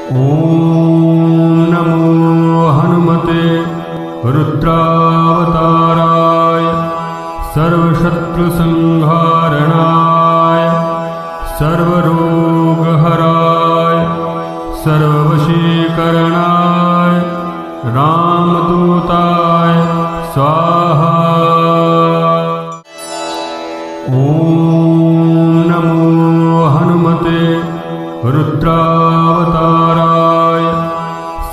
ॐ नमो हनुमते रुद्रावताराय सर्वशत्रुसंहारणाय सर्वरोगहराय सर्ववशीकरणाय रामदूताय स्वाहा। ॐ नमो हनुमते रुद्रावताराय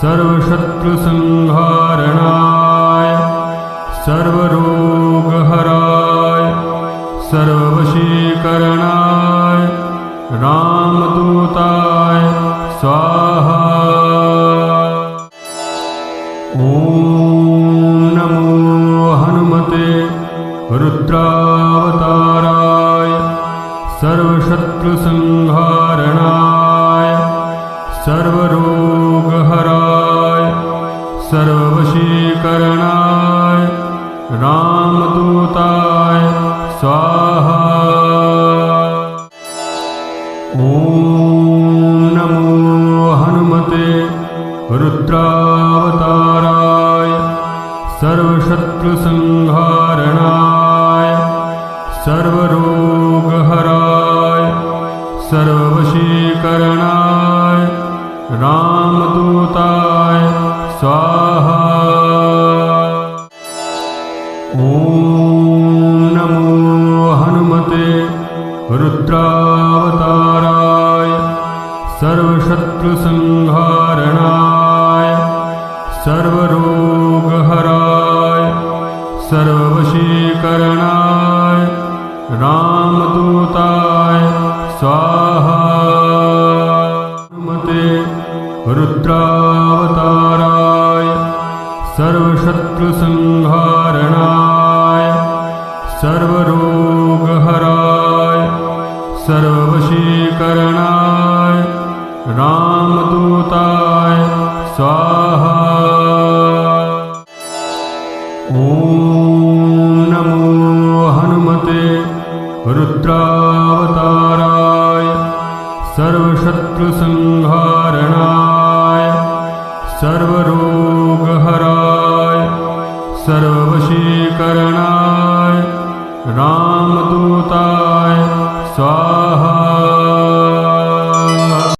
सर्वशत्रुसंहारणाय सर्वरोगहराय सर्ववशीकरणाय रामदूताय स्वाहा। ॐ नमो हनुमते रुद्रावताराय सर्वशत्रुसंहारणाय सर्वरोगहराय सर्ववशीकरणाय रामदूताय स्वाहा। ॐ नमो हनुमते रुद्रावताराय सर्वशत्रुसंहारणाय सर्वरोगहराय सर्ववशीकरणाय रामदूताय स्वाहा। ॐ नमो हनुमते रुद्रावताराय सर्वशत्रुसंहारणाय सर्वरोगहराय सर्ववशीकरणाय रामदूताय स्वाहा। हनुमते रुद्रावताराय सर्वशत्रुसंहारणाय सर्वरोगहराय सर्ववशीकरणाय रामदूताय स्वाहा। ॐ नमो हनुमते रुद्रावताराय सर्वशत्रुसंहारणाय सर्वरोगहराय सर्ववशीकरणाय रामदूताय स्वाहा। ॐ नमो हनुमते रुद्रावताराय सर्वशत्रुसंहारणाय सर्वरोगहराय सर्ववशीकरणाय रामदूताय स्वाहा। ॐ नमो हनुमते रुद्रावताराय सर्वशत्रुसंहारणाय सर्वरोगहराय सर्ववशीकरणाय रामदूताय स्वाहा। ॐ नमो हनुमते रुद्रावताराय सर्वशत्रुसंहारणाय सर्वरोगहराय सर्ववशीकरणाय रामदूताय स्वाहा।